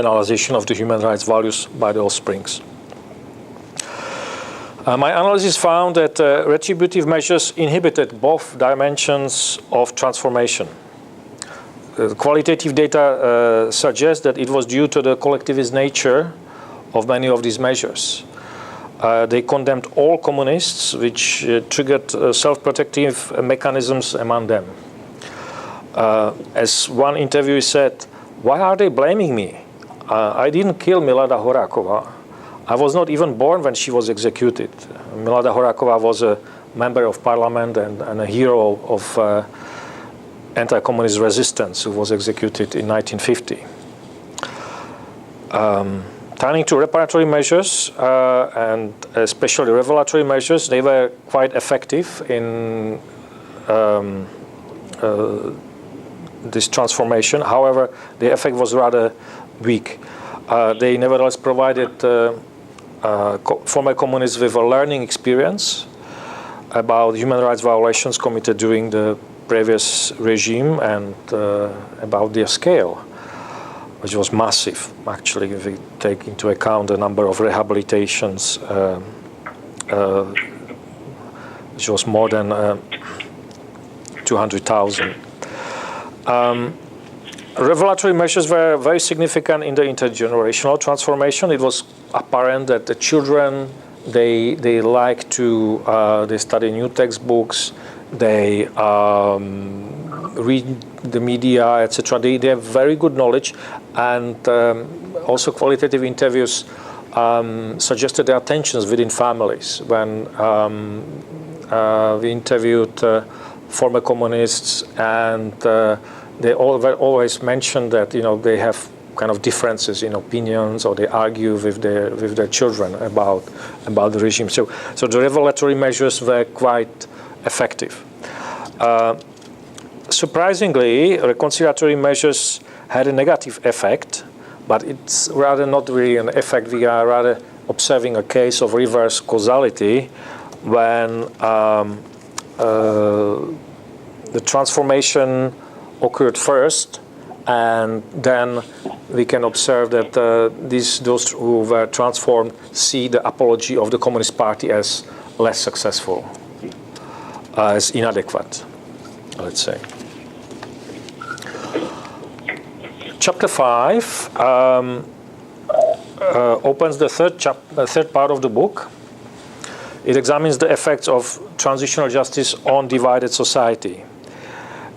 generalization of the human rights values by the offsprings. My analysis found that retributive measures inhibited both dimensions of transformation. Qualitative data suggests that it was due to the collectivist nature of many of these measures. They condemned all communists, which triggered self-protective mechanisms among them. As one interviewer said, "Why are they blaming me? I didn't kill Milada Horáková. I was not even born when she was executed." Milada Horáková was a member of parliament and a hero of anti-communist resistance who was executed in 1950. Turning to reparatory measures and especially revelatory measures, they were quite effective in this transformation. However, the effect was rather weak. They nevertheless provided former communists with a learning experience about human rights violations committed during the previous regime and about their scale, which was massive, actually, if we take into account the number of rehabilitations, which was more than 200,000. Revelatory measures were very significant in the intergenerational transformation. It was apparent that the children, they like to, they study new textbooks, they read the media, etc. They have very good knowledge, and also qualitative interviews suggested there are tensions within families. When we interviewed former communists, and they always mentioned that they have kind of differences in opinions, or they argue with their children about the regime. So the revelatory measures were quite effective. Surprisingly, reconciliatory measures had a negative effect, but it's rather not really an effect. We are rather observing a case of reverse causality when the transformation occurred first, and then we can observe that those who were transformed see the apology of the Communist Party as less successful, as inadequate, let's say. Chapter 5 opens the third part of the book. It examines the effects of transitional justice on divided society.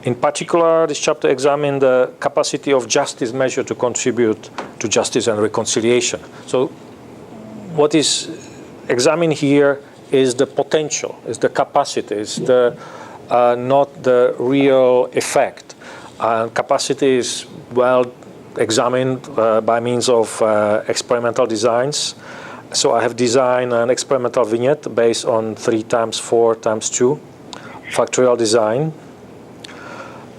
In particular, this chapter examines the capacity of justice measure to contribute to justice and reconciliation. So what is examined here is the potential, is the capacity, is the not the real effect. Capacity is well examined by means of experimental designs. So I have designed an experimental vignette based on 3x4x2 factorial design.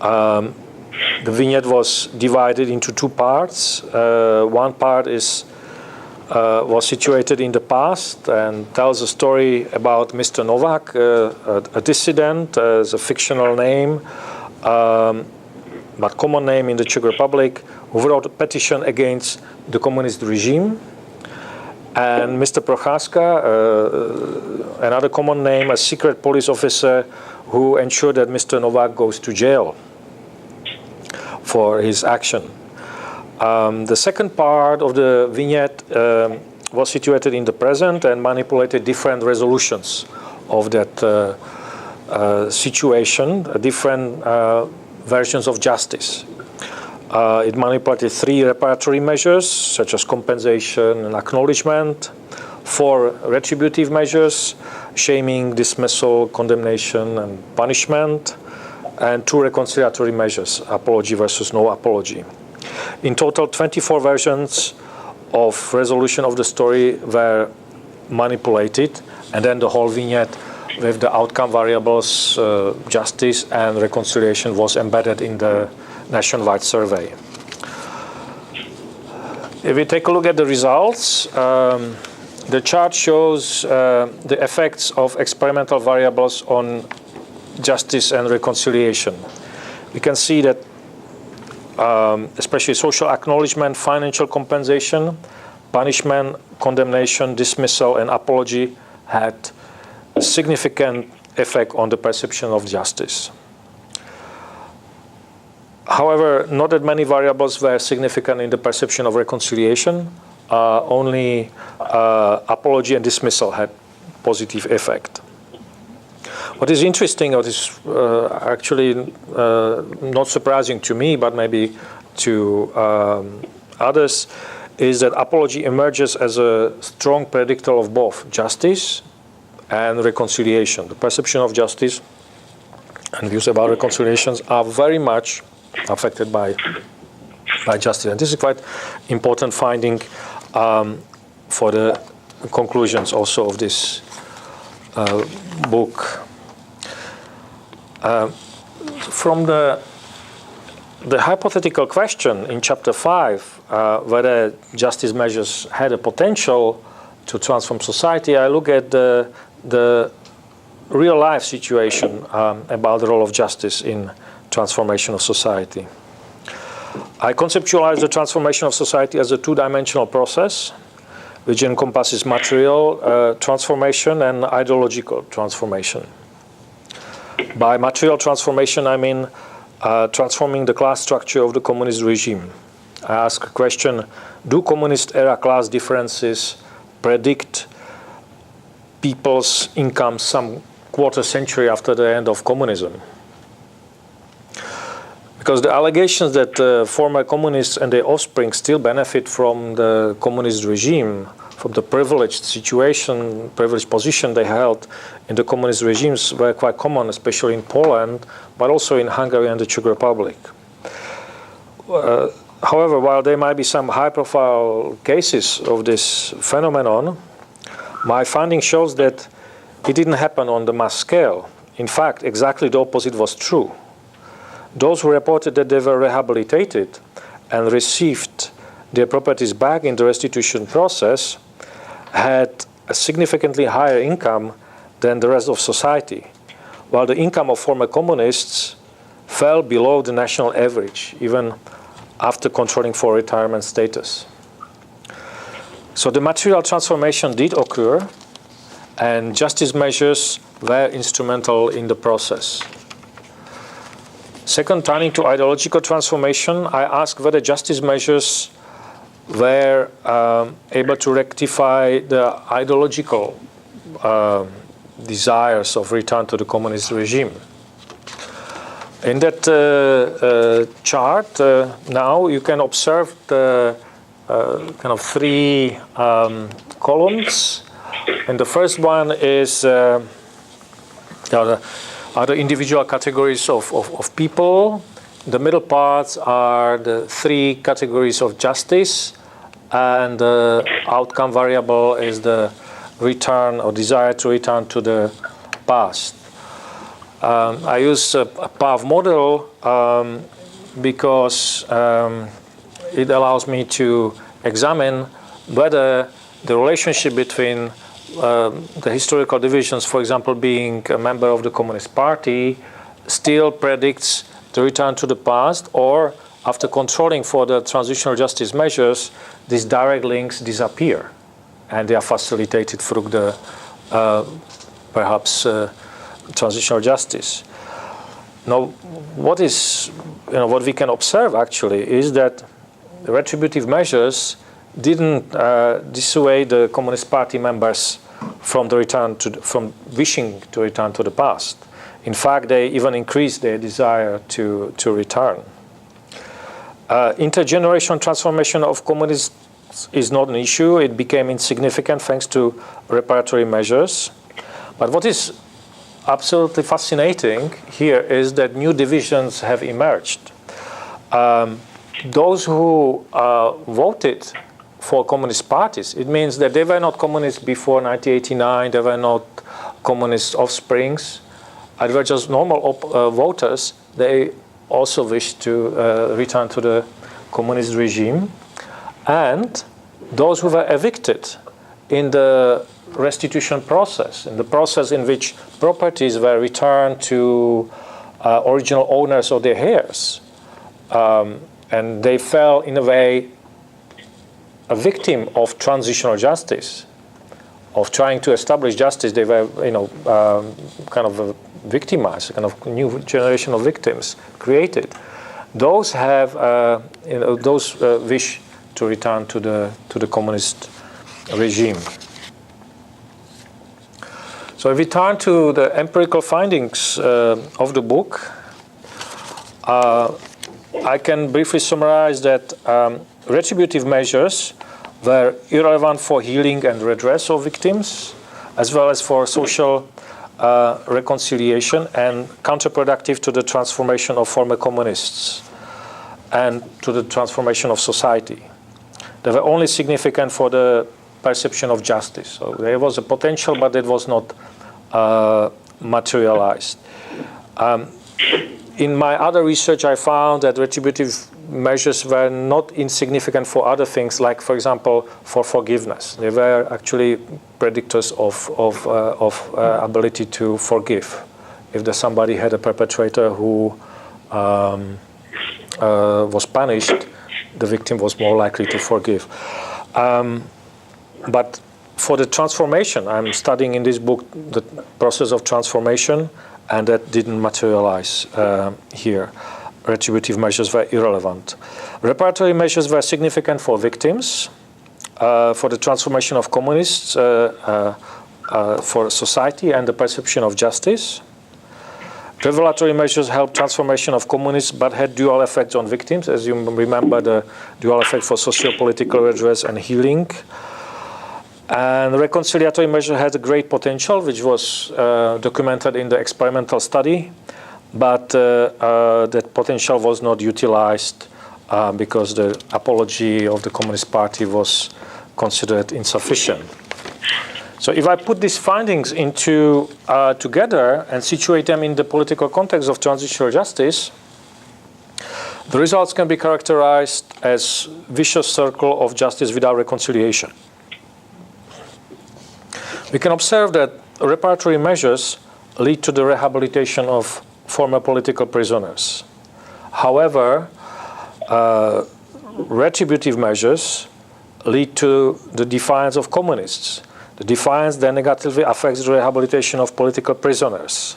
The vignette was divided into two parts. One part was situated in the past and tells a story about Mr. Novak, a dissident, as a fictional name, but common name in the Czech Republic, who wrote a petition against the communist regime. And Mr. Procházka, another common name, a secret police officer who ensured that Mr. Novak goes to jail for his action. The second part of the vignette was situated in the present and manipulated different resolutions of that situation, different versions of justice. It manipulated 3 reparatory measures, such as compensation and acknowledgement, 4 retributive measures, shaming, dismissal, condemnation, and punishment, and 2 reconciliatory measures, apology versus no apology. In total, 24 versions of resolution of the story were manipulated, and then the whole vignette with the outcome variables, justice and reconciliation, was embedded in the nationwide survey. If we take a look at the results, the chart shows the effects of experimental variables on justice and reconciliation. We can see that especially social acknowledgement, financial compensation, punishment, condemnation, dismissal, and apology had a significant effect on the perception of justice. However, not that many variables were significant in the perception of reconciliation. Only apology and dismissal had positive effect. What is interesting, what is actually not surprising to me, but maybe to others, is that apology emerges as a strong predictor of both justice and reconciliation. The perception of justice and views about reconciliations are very much affected by justice. And this is quite important finding for the conclusions also of this book. From the hypothetical question in chapter 5, whether justice measures had a potential to transform society, I look at the real life situation about the role of justice in transformation of society. I conceptualize the transformation of society as a two-dimensional process which encompasses material transformation and ideological transformation. By material transformation, I mean transforming the class structure of the communist regime. I ask a question, do communist-era class differences predict people's income some quarter century after the end of communism? Because the allegations that former communists and their offspring still benefit from the communist regime, from the privileged situation, privileged position they held in the communist regimes, were quite common, especially in Poland, but also in Hungary and the Czech Republic. However, while there might be some high-profile cases of this phenomenon, my finding shows that it didn't happen on the mass scale. In fact, exactly the opposite was true. Those who reported that they were rehabilitated and received their properties back in the restitution process had a significantly higher income than the rest of society, while the income of former communists fell below the national average, even after controlling for retirement status. So the material transformation did occur, and justice measures were instrumental in the process. Second, turning to ideological transformation, I ask whether justice measures were able to rectify the ideological desires of return to the communist regime. In that chart, now you can observe the kind of three columns. And the first one is are the individual categories of people. The middle parts are the three categories of justice, and the outcome variable is the return or desire to return to the past. I use a path model because it allows me to examine whether the relationship between the historical divisions, for example, being a member of the Communist Party, still predicts the return to the past, or after controlling for the transitional justice measures, these direct links disappear, and they are facilitated through the perhaps transitional justice. Now, what we can observe actually is that the retributive measures didn't dissuade the Communist Party members from wishing to return to the past. In fact, they even increased their desire to return. Intergenerational transformation of communists is not an issue. It became insignificant thanks to reparatory measures. But what is absolutely fascinating here is that new divisions have emerged. Those who voted for communist parties, it means that they were not communists before 1989, they were not communist offsprings, they were just normal voters. They also wished to return to the communist regime. And those who were evicted in the restitution process, in the process in which properties were returned to original owners or their heirs, and they fell, in a way, a victim of transitional justice, of trying to establish justice. They were, kind of victimized, kind of new generation of victims created. Those have, those wish to return to the communist regime. So if we turn to the empirical findings of the book, I can briefly summarize that retributive measures were irrelevant for healing and redress of victims, as well as for social reconciliation, and counterproductive to the transformation of former communists and to the transformation of society. They were only significant for the perception of justice. So there was a potential, but it was not materialized. In my other research, I found that retributive measures were not insignificant for other things, like, for example, for forgiveness. They were actually predictors of ability to forgive. If somebody had a perpetrator who was punished, the victim was more likely to forgive. But for the transformation, I'm studying in this book the process of transformation, and that didn't materialize here. Retributive measures were irrelevant. Reparatory measures were significant for victims, for the transformation of communists, for society and the perception of justice. Revelatory measures helped transformation of communists, but had dual effects on victims. As you remember, the dual effect for socio-political redress and healing. And reconciliatory measure had a great potential, which was documented in the experimental study, but that potential was not utilized because the apology of the Communist Party was considered insufficient. So if I put these findings into together and situate them in the political context of transitional justice, the results can be characterized as vicious circle of justice without reconciliation. We can observe that reparatory measures lead to the rehabilitation of former political prisoners. However, retributive measures lead to the defiance of communists. The defiance then negatively affects the rehabilitation of political prisoners.